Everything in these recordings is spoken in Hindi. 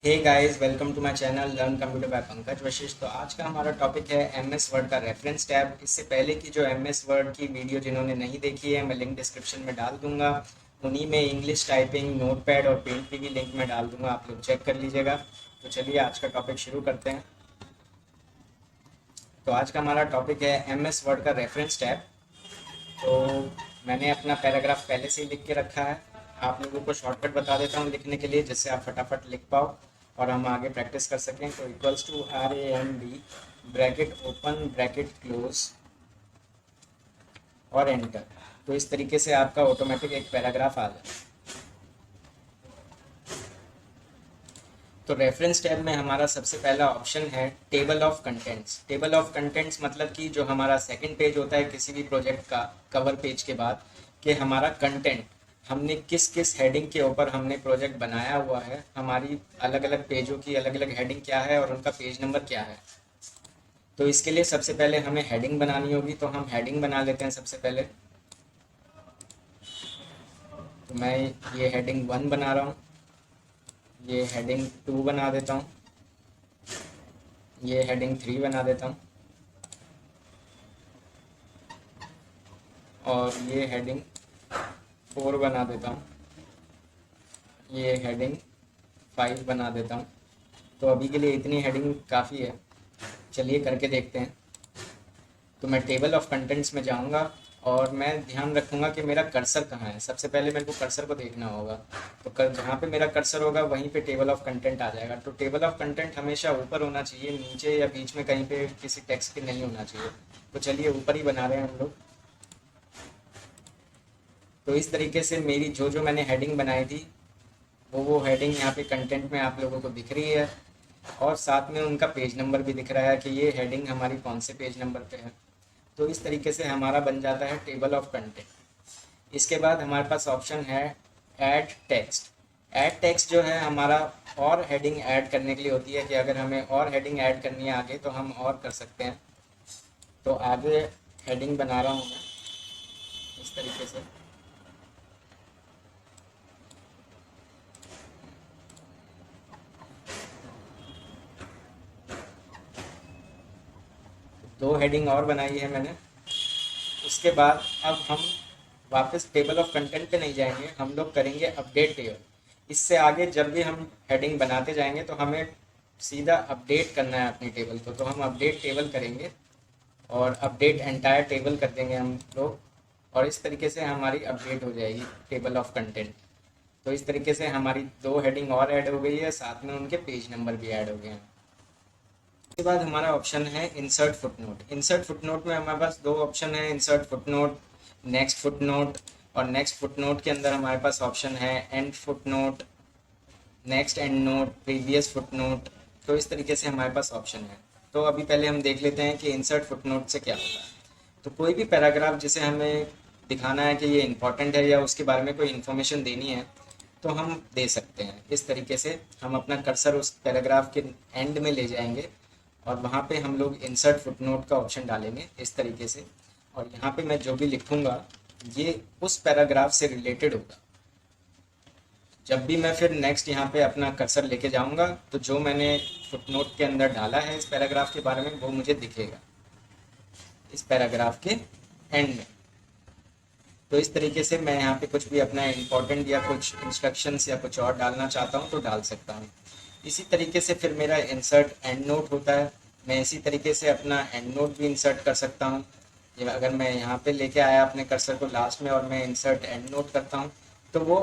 Hey guys, welcome to my channel learn computer by Pankaj Vashishth. तो आज का हमारा टॉपिक है एमएस वर्ड का रेफरेंस टैब। इससे पहले की जो एमएस वर्ड की वीडियो जिन्होंने नहीं देखी है, मैं लिंक डिस्क्रिप्शन में डाल दूंगा। उन्हीं में इंग्लिश टाइपिंग, नोटपैड और पेंट की भी लिंक में डाल दूंगा, आप लोग चेक कर लीजिएगा। तो चलिए आज का टॉपिक शुरू करते हैं। तो आज का हमारा टॉपिक है एमएस वर्ड का रेफरेंस टैब। तो मैंने अपना पैराग्राफ पहले से ही लिख के रखा है। आप लोगों को शॉर्टकट बता देता हूँ लिखने के लिए, जिससे आप फटाफट लिख पाओ और हम आगे प्रैक्टिस कर सकें। तो equals to RAMB, bracket open bracket close और एंटर। तो इस तरीके से आपका ऑटोमेटिक एक पैराग्राफ आ जाए। तो रेफरेंस टैब में हमारा सबसे पहला ऑप्शन है table of contents. Table of contents मतलब कि जो हमारा सेकंड पेज होता है किसी भी प्रोजेक्ट का, कवर पेज के बाद, कि हमारा कंटेंट, हमने किस किस हेडिंग के ऊपर हमने प्रोजेक्ट बनाया हुआ है, हमारी अलग अलग पेजों की अलग अलग हेडिंग क्या है और उनका पेज नंबर क्या है। तो इसके लिए सबसे पहले हमें हेडिंग बनानी होगी, तो हम हेडिंग बना लेते हैं सबसे पहले। तो मैं ये हेडिंग 1 बना रहा हूँ, ये हेडिंग 2 बना देता हूँ, ये हेडिंग 3 बना देता हूँ और ये हेडिंग 4 बना देता हूँ, ये हेडिंग 5 बना देता हूँ। तो अभी के लिए इतनी हेडिंग काफ़ी है, चलिए करके देखते हैं। तो मैं टेबल ऑफ कंटेंट्स में जाऊंगा और मैं ध्यान रखूंगा कि मेरा कर्सर कहाँ है। सबसे पहले मेरे को कर्सर को देखना होगा। तो जहाँ पे मेरा कर्सर होगा वहीं पे टेबल ऑफ कंटेंट आ जाएगा। तो टेबल ऑफ कंटेंट हमेशा ऊपर होना चाहिए, नीचे या बीच में कहीं पे किसी टेक्स्ट के नहीं होना चाहिए। तो चलिए ऊपर ही बना रहे हैं हम लोग। तो इस तरीके से मेरी जो जो मैंने हेडिंग बनाई थी वो हेडिंग यहाँ पे कंटेंट में आप लोगों को दिख रही है और साथ में उनका पेज नंबर भी दिख रहा है कि ये हेडिंग हमारी कौन से पेज नंबर पे है। तो इस तरीके से हमारा बन जाता है टेबल ऑफ कंटेंट। इसके बाद हमारे पास ऑप्शन है ऐड टेक्स्ट। ऐड टेक्स्ट जो है हमारा और हेडिंग ऐड करने के लिए होती है कि अगर हमें और हेडिंग ऐड करनी है आगे तो हम और कर सकते हैं। तो आगे हेडिंग बना रहा हूँ मैं इस तरीके से। दो हेडिंग और बनाई है मैंने। उसके बाद अब हम वापस टेबल ऑफ कंटेंट पे नहीं जाएंगे, हम लोग करेंगे अपडेट टेबल। इससे आगे जब भी हम हेडिंग बनाते जाएंगे तो हमें सीधा अपडेट करना है अपनी टेबल को। तो हम अपडेट टेबल करेंगे और अपडेट एंटायर टेबल कर देंगे हम लोग, और इस तरीके से हमारी अपडेट हो जाएगी टेबल ऑफ कंटेंट। तो इस तरीके से हमारी दो हेडिंग और ऐड हो गई है, साथ में उनके पेज नंबर भी ऐड हो गए हैं। उसके बाद हमारा ऑप्शन है इंसर्ट फुटनोट। इंसर्ट फुटनोट में हमारे पास दो ऑप्शन है, इंसर्ट फुटनोट, नेक्स्ट फुटनोट। और नेक्स्ट फुटनोट के अंदर हमारे पास ऑप्शन है and footnote, next and note, previous footnote. तो इस तरीके से हमारे पास ऑप्शन है। तो अभी पहले हम देख लेते हैं कि इंसर्ट फुटनोट से क्या होता है। तो कोई भी पैराग्राफ जिसे हमें दिखाना है कि ये इंपॉर्टेंट है या उसके बारे में कोई इन्फॉर्मेशन देनी है, तो हम दे सकते हैं। इस तरीके से हम अपना कर्सर उस पैराग्राफ के एंड में ले जाएंगे और वहाँ पे हम लोग इंसर्ट फुटनोट का ऑप्शन डालेंगे इस तरीके से। और यहाँ पे मैं जो भी लिखूँगा ये उस पैराग्राफ से रिलेटेड होगा। जब भी मैं फिर नेक्स्ट यहाँ पे अपना कर्सर लेके जाऊँगा तो जो मैंने फुटनोट के अंदर डाला है इस पैराग्राफ के बारे में वो मुझे दिखेगा इस पैराग्राफ के एंड में। तो इस तरीके से मैं यहाँ पे कुछ भी अपना इम्पोर्टेंट या कुछ इंस्ट्रक्शंस या कुछ और डालना चाहता हूँ तो डाल सकता हूँ। इसी तरीके से फिर मेरा इंसर्ट एंड नोट होता है। मैं इसी तरीके से अपना एंड नोट भी इंसर्ट कर सकता हूँ। ये अगर मैं यहाँ पे लेके आया अपने कर्सर को लास्ट में और मैं इंसर्ट एंड नोट करता हूँ तो वो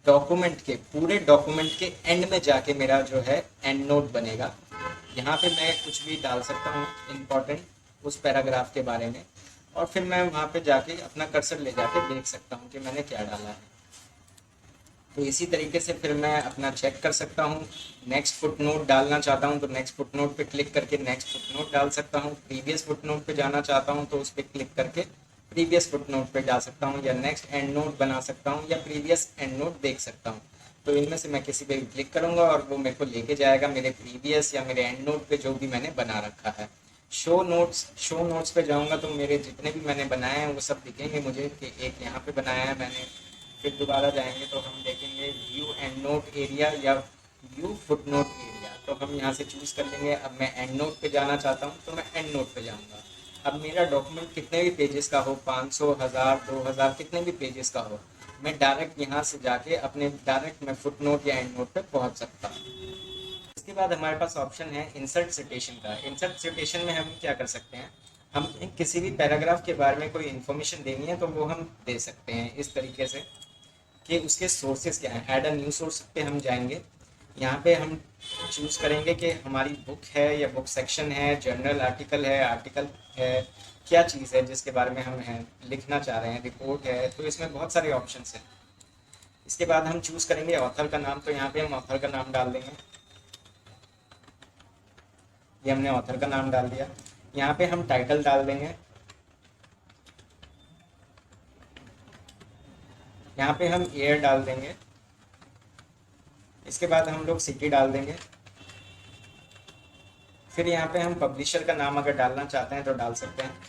डॉक्यूमेंट के, पूरे डॉक्यूमेंट के एंड में जाके मेरा जो है एंड नोट बनेगा। यहाँ पे मैं कुछ भी डाल सकता हूँ इम्पोर्टेंट उस पैराग्राफ के बारे में, और फिर मैं वहाँ पे जाके अपना कर्सर ले जाके देख सकता हूँ कि मैंने क्या डाला है। तो इसी तरीके से फिर मैं अपना चेक कर सकता हूँ। नेक्स्ट फुटनोट डालना चाहता हूँ तो नेक्स्ट फुटनोट पे क्लिक करके नेक्स्ट फुटनोट डाल सकता हूँ। प्रीवियस फुटनोट पे जाना चाहता हूँ तो उस पर क्लिक करके प्रीवियस फुटनोट पे जा सकता हूँ, या नेक्स्ट एंड नोट बना सकता हूँ, या प्रीवियस एंड नोट देख सकता हूँ। तो इनमें से मैं किसी पे भी क्लिक करूँगा और वो मेरे को लेके जाएगा मेरे प्रीवियस या मेरे एंड नोट पे जो भी मैंने बना रखा है। शो नोट्स पे जाऊँगा तो मेरे जितने भी मैंने बनाए हैं वो सब दिखेंगे मुझे कि एक यहाँ पे बनाया है मैंने। फिर दोबारा जाएंगे तो हम देखेंगे व्यू एंड नोट एरिया या व्यू फुटनोट एरिया, तो हम यहाँ से चूज़ कर लेंगे। अब मैं एंड नोट पे जाना चाहता हूँ तो मैं एंड नोट पे जाऊँगा। अब मेरा डॉक्यूमेंट कितने भी पेजेस का हो, 500, 1000, 2000, कितने भी पेजेस का हो, मैं डायरेक्ट यहाँ से जाके अपने डायरेक्ट मैं फुट नोट या एंड नोट पे पहुँच सकता हूँ। इसके बाद हमारे पास ऑप्शन है इंसर्ट सिटेशन का। इंसर्ट सिटेशन में हम क्या कर सकते हैं, हम किसी भी पैराग्राफ के बारे में कोई इन्फॉर्मेशन देनी है तो वो हम दे सकते हैं इस तरीके से कि उसके सोर्सेज क्या हैं। ऐड अ न्यू सोर्स पे हम जाएंगे, यहाँ पे हम चूज़ करेंगे कि हमारी बुक है या बुक सेक्शन है, जर्नल आर्टिकल है, क्या चीज़ है जिसके बारे में हम हैं लिखना चाह रहे हैं, रिपोर्ट है। तो इसमें बहुत सारे ऑप्शंस हैं। इसके बाद हम चूज़ करेंगे ऑथर का नाम, तो यहाँ पे हम ऑथर का नाम डाल देंगे। ये हमने ऑथर का नाम डाल दिया। यहाँ पे हम टाइटल डाल देंगे। यहाँ पे हम ईयर डाल देंगे। इसके बाद हम लोग सिटी डाल देंगे। फिर यहाँ पे हम पब्लिशर का नाम अगर डालना चाहते हैं तो डाल सकते हैं।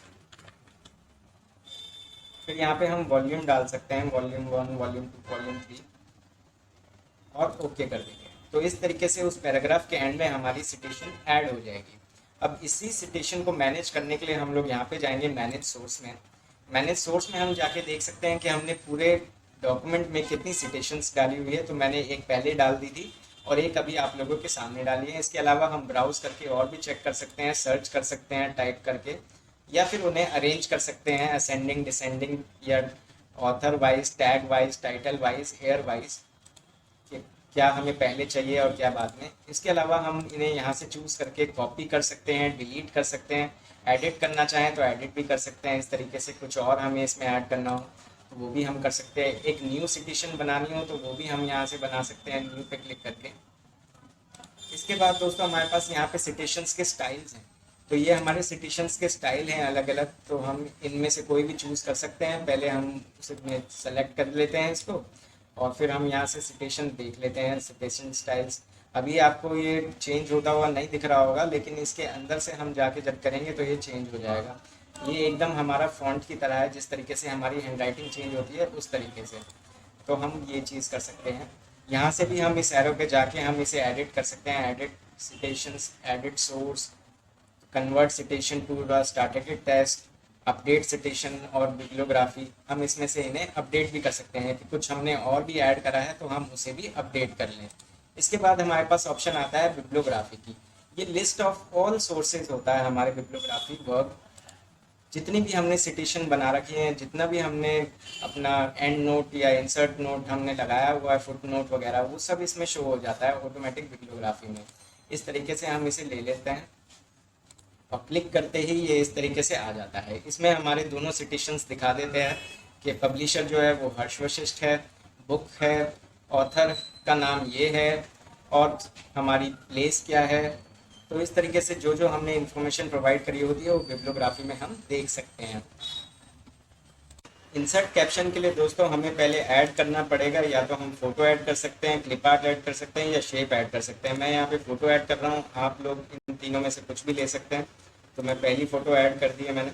फिर यहाँ पे हम वॉल्यूम डाल सकते हैं, वॉल्यूम 1, वॉल्यूम 2, वॉल्यूम 3, और ओके कर देंगे। तो इस तरीके से उस पैराग्राफ के एंड में हमारी सिटेशन ऐड हो जाएगी। अब इसी सिटेशन को मैनेज करने के लिए हम लोग यहाँ पे जाएंगे मैनेज सोर्स में। मैनेज सोर्स में हम जाके देख सकते हैं कि हमने पूरे डॉक्यूमेंट में कितनी सिटेशंस डाली हुई है। तो मैंने एक पहले डाल दी थी और एक अभी आप लोगों के सामने डाली है। इसके अलावा हम ब्राउज करके और भी चेक कर सकते हैं, सर्च कर सकते हैं टाइप करके, या फिर उन्हें अरेंज कर सकते हैं असेंडिंग, डिसेंडिंग, या author wise, tag wise, title wise, air wise, क्या हमें पहले चाहिए और क्या बाद में। इसके अलावा हम इन्हें यहाँ से चूज़ करके कॉपी कर सकते हैं, डिलीट कर सकते हैं, एडिट करना चाहें तो एडिट भी कर सकते हैं। इस तरीके से कुछ और हमें इसमें ऐड करना हो तो वो भी हम कर सकते हैं। एक न्यू सिटेशन बनानी हो तो वो भी हम यहाँ से बना सकते हैं न्यू पे क्लिक करके। इसके बाद दोस्तों हमारे पास यहाँ पे सिटेशंस के स्टाइल्स हैं। तो ये हमारे सिटेशंस के स्टाइल हैं अलग अलग, तो हम इनमें से कोई भी चूज़ कर सकते हैं। पहले हम उसमें सेलेक्ट कर लेते हैं इसको, और फिर हम यहाँ से सिटेशन देख लेते हैं, सिटेशन स्टाइल्स। अभी आपको ये चेंज होता हुआ नहीं दिख रहा होगा, लेकिन इसके अंदर से हम जाके जब करेंगे तो ये चेंज हो जाएगा। ये एकदम हमारा फॉन्ट की तरह है, जिस तरीके से हमारी हैंडराइटिंग चेंज होती है उस तरीके से। तो हम ये चीज़ कर सकते हैं। यहाँ से भी हम इस एरो पे जाके हम इसे एडिट कर सकते हैं, edit citations, edit source, convert citation to the static test, update citation और बिब्लियोग्राफी। हम इसमें से इन्हें अपडेट भी कर सकते हैं कि कुछ हमने और भी ऐड करा है तो हम उसे भी अपडेट कर लें। इसके बाद हमारे पास ऑप्शन आता है बिब्लियोग्राफी की। ये लिस्ट ऑफ ऑल सोर्सेज होता है हमारे बिब्लियोग्राफी वर्क। जितनी भी हमने सिटेशन बना रखी हैं, जितना भी हमने अपना एंड नोट या इंसर्ट नोट हमने लगाया हुआ है, फुट नोट वगैरह, वो सब इसमें शो हो जाता है ऑटोमेटिक बिब्लियोग्राफी में। इस तरीके से हम इसे ले लेते हैं और क्लिक करते ही ये इस तरीके से आ जाता है। इसमें हमारे दोनों सिटेशंस दिखा देते हैं कि पब्लिशर जो है वो हर्ष वशिष्ठ है, बुक है, ऑथर का नाम ये है, और हमारी प्लेस क्या है। तो इस तरीके से जो जो हमने इन्फॉर्मेशन प्रोवाइड करी होती है वो बिब्लियोग्राफी में हम देख सकते हैं। इंसर्ट कैप्शन के लिए दोस्तों हमें पहले ऐड करना पड़ेगा, या तो हम फोटो ऐड कर सकते हैं, क्लिप आर्ट ऐड कर सकते हैं, या शेप ऐड कर सकते हैं। मैं यहाँ पे फोटो ऐड कर रहा हूँ, आप लोग इन तीनों में से कुछ भी ले सकते हैं। तो मैं पहली फ़ोटो ऐड कर दी है मैंने।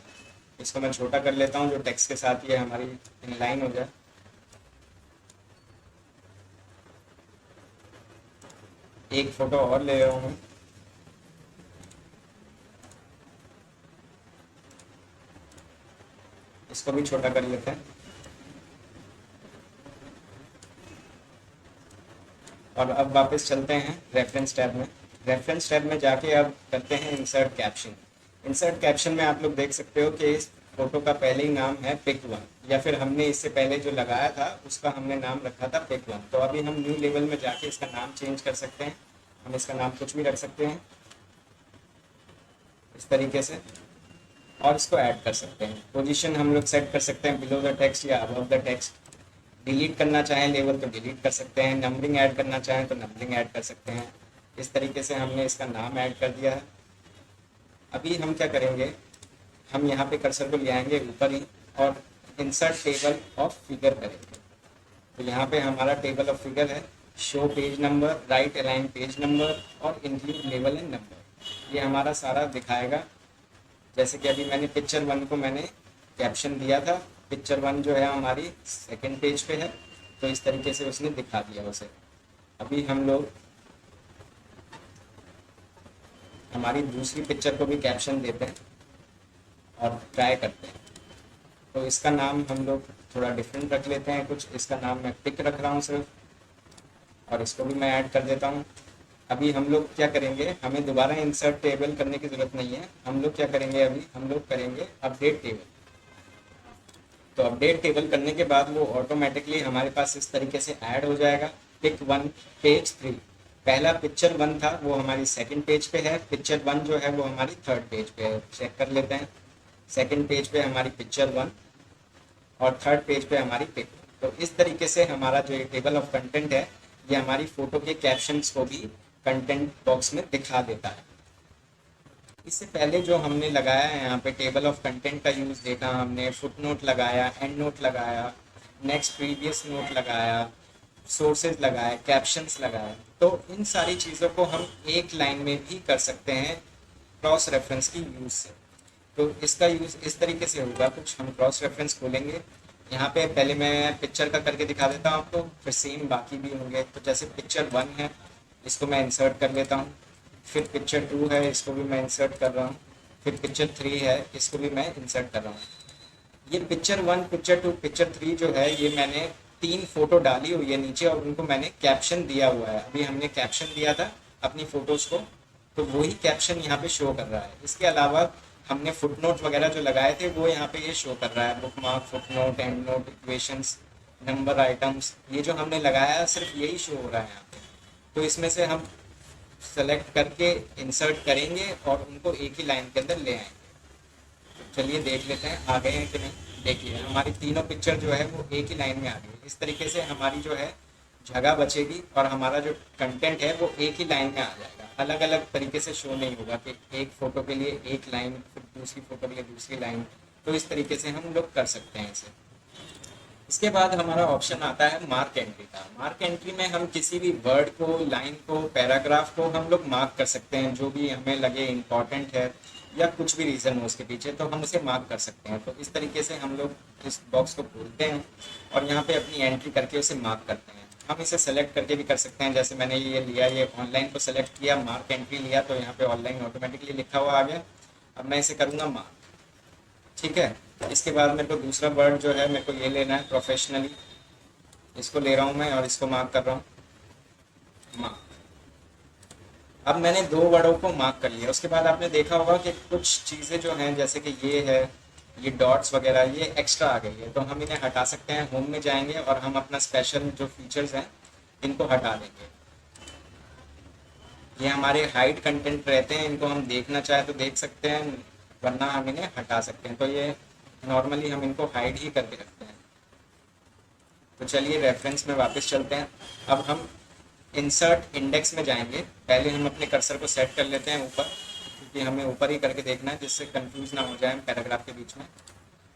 इसको मैं छोटा कर लेता हूँ जो टेक्स्ट के साथ ये हमारी इन लाइन हो जाए। एक फ़ोटो और ले रहा हूँ मैं। इसको भी छोटा कर लेते हैं। और अब वापस चलते हैं रेफरेंस टैब में। रेफरेंस टैब में जाके अब करते हैं इंसर्ट कैप्शन। इंसर्ट कैप्शन में आप लोग देख सकते हो कि इस फोटो का पहले ही नाम है पिक वन, या फिर हमने इससे पहले जो लगाया था उसका हमने नाम रखा था पिक वन। तो अभी हम न्यू लेवल में जाके इसका नाम चेंज कर सकते हैं। हम इसका नाम कुछ भी रख सकते हैं इस तरीके से, और इसको ऐड कर सकते हैं। पोजीशन हम लोग सेट कर सकते हैं बिलो द टेक्स्ट या अबव द टेक्स्ट। डिलीट करना चाहें लेवल तो डिलीट कर सकते हैं, नंबरिंग ऐड करना चाहें तो नंबरिंग ऐड कर सकते हैं। इस तरीके से हमने इसका नाम ऐड कर दिया है। अभी हम क्या करेंगे, हम यहाँ पे कर्सर को ले आएंगे ऊपर ही और इंसर्ट टेबल ऑफ फिगर करेंगे। तो यहाँ पे हमारा टेबल ऑफ फिगर है, show page number, right align page number, और इंक्लूड लेवल एंड नंबर। ये हमारा सारा दिखाएगा। जैसे कि अभी मैंने पिक्चर वन को मैंने कैप्शन दिया था, पिक्चर वन जो है हमारी सेकंड पेज पे है, तो इस तरीके से उसने दिखा दिया उसे। अभी हम लोग हमारी दूसरी पिक्चर को भी कैप्शन देते हैं और ट्राई करते हैं। तो इसका नाम हम लोग थोड़ा डिफरेंट रख लेते हैं कुछ, इसका नाम मैं पिक रख रहा हूँ सिर्फ, और इसको भी मैं ऐड कर देता हूँ। अभी हम लोग क्या करेंगे, हमें दोबारा इंसर्ट टेबल करने की ज़रूरत नहीं है। हम लोग क्या करेंगे, अभी हम लोग करेंगे अपडेट टेबल। तो अपडेट टेबल करने के बाद वो ऑटोमेटिकली हमारे पास इस तरीके से ऐड हो जाएगा। पिक 1 पेज 3, पहला पिक्चर 1 था वो हमारी सेकंड पेज पे है, पिक्चर 1 जो है वो हमारी थर्ड पेज पे है। चेक कर लेते हैं, सेकंड पेज पे हमारी पिक्चर 1 और थर्ड पेज पे हमारी पिक। तो इस तरीके से हमारा जो ये टेबल ऑफ कंटेंट है ये हमारी फ़ोटो के कैप्शंस को भी कंटेंट बॉक्स में दिखा देता है। इससे पहले जो हमने लगाया है यहाँ पे टेबल ऑफ कंटेंट का यूज़ देखा हमने, फुट नोट लगाया, एंड नोट लगाया, नेक्स्ट प्रीवियस नोट लगाया, सोर्सेज लगाए, कैप्शंस लगाए। तो इन सारी चीज़ों को हम एक लाइन में भी कर सकते हैं क्रॉस रेफरेंस की यूज़ से। तो इसका यूज़ इस तरीके से होगा कुछ, हम क्रॉस रेफरेंस खोलेंगे। यहाँ पे पहले मैं पिक्चर का करके दिखा देता हूँ आपको, फिर सेम बाकी भी होंगे। तो जैसे पिक्चर 1 है इसको मैं इंसर्ट कर लेता हूँ, फिर पिक्चर 2 है इसको भी मैं इंसर्ट कर रहा हूँ, फिर पिक्चर 3 है इसको भी मैं इंसर्ट कर रहा हूँ। ये पिक्चर 1, पिक्चर 2, पिक्चर 3 जो है ये मैंने 3 फोटो डाली हुई है नीचे और उनको मैंने कैप्शन दिया हुआ है। अभी हमने कैप्शन दिया था अपनी फ़ोटोज़ को, तो वही कैप्शन यहाँ पे शो कर रहा है। इसके अलावा हमने फुट नोट वगैरह जो लगाए थे वो यहाँ पे ये शो कर रहा है, book mark, foot note, and note, equations, number items, ये जो हमने लगाया है सिर्फ यही शो हो रहा है यहाँ पे। तो इसमें से हम सेलेक्ट करके इंसर्ट करेंगे और उनको एक ही लाइन के अंदर ले आएंगे। तो चलिए देख लेते हैं आ गए हैं कि नहीं। देखिए हमारी तीनों पिक्चर जो है वो एक ही लाइन में आ गई। इस तरीके से हमारी जो है जगह बचेगी और हमारा जो कंटेंट है वो एक ही लाइन में आ जाएगा, अलग अलग तरीके से शो नहीं होगा कि एक फ़ोटो के लिए एक लाइन, फिर दूसरी फ़ोटो के लिए दूसरी लाइन। तो इस तरीके से हम लोग कर सकते हैं इसे। इसके बाद हमारा ऑप्शन आता है मार्क एंट्री का। मार्क एंट्री में हम किसी भी वर्ड को, लाइन को, पैराग्राफ को हम लोग मार्क कर सकते हैं, जो भी हमें लगे इम्पॉर्टेंट है या कुछ भी रीज़न हो उसके पीछे, तो हम उसे मार्क कर सकते हैं। तो इस तरीके से हम लोग इस बॉक्स को खोलते हैं और यहाँ पे अपनी एंट्री करके उसे मार्क करते हैं। हम इसे सेलेक्ट करके भी कर सकते हैं, जैसे मैंने ये लिया, ये ऑनलाइन को सेलेक्ट किया, मार्क एंट्री लिया, तो यहाँ पे ऑनलाइन ऑटोमेटिकली लिखा हुआ आ गया। अब मैं इसे करूँगा मार्क, ठीक है। इसके बाद मेरे को दूसरा वर्ड जो है मेरे को ये लेना है, प्रोफेशनली, इसको ले रहा हूँ मैं और इसको मार्क कर रहा हूँ, मार्क। अब मैंने 2 वर्डों को मार्क कर लिया। उसके बाद आपने देखा होगा कि कुछ चीज़ें जो हैं जैसे कि ये है, ये डॉट्स वगैरह ये एक्स्ट्रा आ गई है, तो हम इन्हें हटा सकते हैं। होम में जाएंगे और हम अपना स्पेशल जो फीचर्स हैं इनको हटा देंगे। ये हमारे हाइड कंटेंट रहते हैं, इनको हम देखना चाहे तो देख सकते हैं, वरना हम इन्हें हटा सकते हैं। तो ये नॉर्मली हम इनको हाइड ही करके रखते हैं। तो चलिए रेफरेंस में वापस चलते हैं। अब हम इंसर्ट इंडेक्स में जाएंगे। पहले हम अपने कर्सर को सेट कर लेते हैं ऊपर, क्योंकि हमें ऊपर ही करके देखना है जिससे कंफ्यूज ना हो जाए पैराग्राफ के बीच में।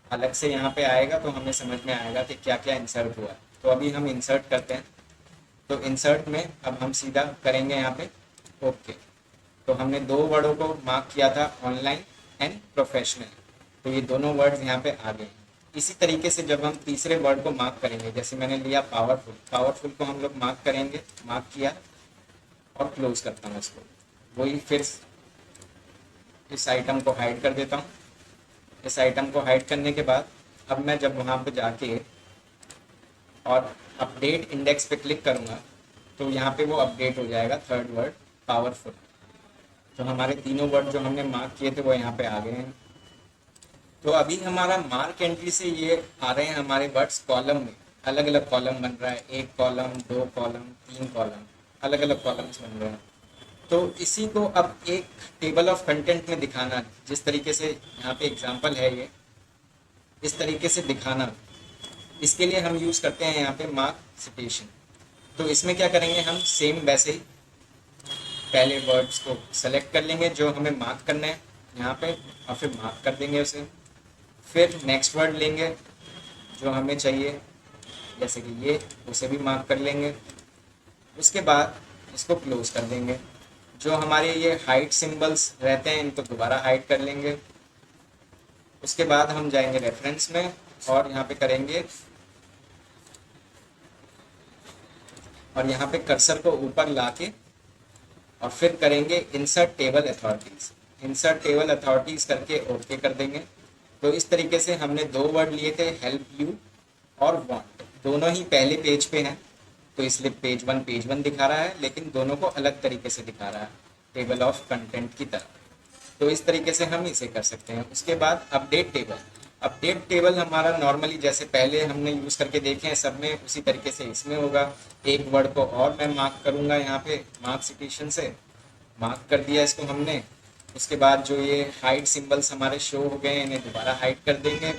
अलग से यहाँ पे आएगा तो हमें समझ में आएगा कि क्या क्या इंसर्ट हुआ है। तो अभी हम इंसर्ट करते हैं। तो इंसर्ट में अब हम सीधा करेंगे यहाँ पे ओके। तो हमने 2 वर्डों को मार्क किया था, ऑनलाइन एंड प्रोफेशनल, तो ये दोनों वर्ड्स यहाँ पे आ गए। इसी तरीके से जब हम तीसरे वर्ड को मार्क करेंगे, जैसे मैंने लिया पावरफुल, पावरफुल को हम लोग मार्क करेंगे, मार्क किया और क्लोज करता हूँ इसको। वही फिर इस आइटम को हाइड कर देता हूँ। इस आइटम को हाइड करने के बाद अब मैं जब वहाँ पे जाके और अपडेट इंडेक्स पे क्लिक करूँगा तो यहाँ पे वो अपडेट हो जाएगा, थर्ड वर्ड पावरफुल। तो हमारे तीनों वर्ड जो हमने मार्क किए थे वो यहाँ पे आ गए हैं। तो अभी हमारा मार्क एंट्री से ये आ रहे हैं हमारे वर्ड्स कॉलम में, अलग अलग कॉलम बन रहा है, 1 कॉलम, 2 कॉलम, 3 कॉलम, अलग अलग कॉलम्स बन रहे हैं। तो इसी को अब एक टेबल ऑफ कंटेंट में दिखाना, जिस तरीके से यहाँ पे एग्जांपल है ये, इस तरीके से दिखाना, इसके लिए हम यूज़ करते हैं यहाँ पे मार्क सिटेशन। तो इसमें क्या करेंगे, हम सेम वैसे ही पहले वर्ड्स को सेलेक्ट कर लेंगे जो हमें मार्क करना है यहाँ पे, और फिर मार्क कर देंगे उसे। फिर नेक्स्ट वर्ड लेंगे जो हमें चाहिए, जैसे कि ये, उसे भी मार्क कर लेंगे। उसके बाद इसको क्लोज कर देंगे। जो हमारे ये हाइड सिंबल्स रहते हैं इनको दोबारा हाइड कर लेंगे। उसके बाद हम जाएंगे रेफरेंस में और यहाँ पे करेंगे, और यहाँ पे कर्सर को ऊपर लाके और फिर करेंगे insert table authorities. Insert table authorities करके ओके कर देंगे। तो इस तरीके से हमने दो वर्ड लिए थे, हेल्प यू और वांट, दोनों ही पहले पेज पे हैं, तो इसलिए पेज वन दिखा रहा है, लेकिन दोनों को अलग तरीके से दिखा रहा है, टेबल ऑफ कंटेंट की तरह। तो इस तरीके से हम इसे कर सकते हैं। उसके बाद अपडेट टेबल। अपडेट टेबल हमारा नॉर्मली जैसे पहले हमने यूज़ करके देखे हैं सब में, उसी तरीके से इसमें होगा। एक वर्ड को और मैं मार्क करूँगा, यहाँ पे मार्क सिटेशन से मार्क कर दिया इसको हमने। उसके बाद जो ये हाइड सिंबल्स हमारे शो हो गए, इन्हें दोबारा हाइड कर देंगे,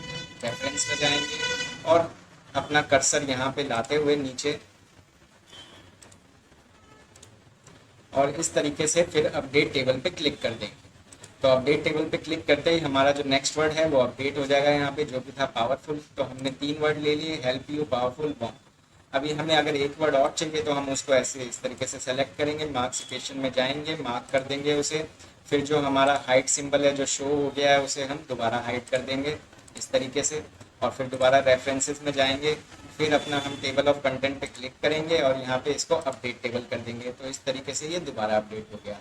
रेफरेंस में जाएंगे और अपना कर्सर यहाँ पे लाते हुए नीचे, और इस तरीके से फिर अपडेट टेबल पे क्लिक कर देंगे। तो अपडेट टेबल पे क्लिक करते ही हमारा जो नेक्स्ट वर्ड है वो अपडेट हो जाएगा। यहाँ पे जो भी था पावरफुल, तो हमने 3 वर्ड ले लिए, हेल्प यू, पावरफुल, वांट। अभी हमें अगर एक वर्ड और चाहिए तो हम उसको ऐसे इस तरीके से सेलेक्ट करेंगे, मार्क सिटेशन में जाएंगे, मार्क कर देंगे उसे। फिर जो हमारा हाइड सिंबल है जो शो हो गया है उसे हम दोबारा हाइड कर देंगे इस तरीके से, और फिर दोबारा रेफरेंसेस में जाएंगे, फिर अपना हम टेबल ऑफ कंटेंट पे क्लिक करेंगे और यहाँ पे इसको अपडेट टेबल कर देंगे। तो इस तरीके से ये दोबारा अपडेट हो गया।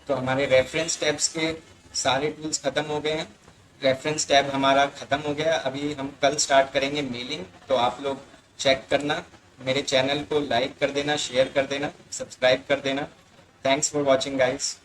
तो हमारे रेफरेंस टैब्स के सारे टूल्स ख़त्म हो गए हैं। रेफरेंस टैब हमारा ख़त्म हो गया। अभी हम कल स्टार्ट करेंगे मेलिंग, तो आप लोग चेक करना, मेरे चैनल को लाइक कर देना, शेयर कर देना, सब्सक्राइब कर देना। Thanks for watching guys.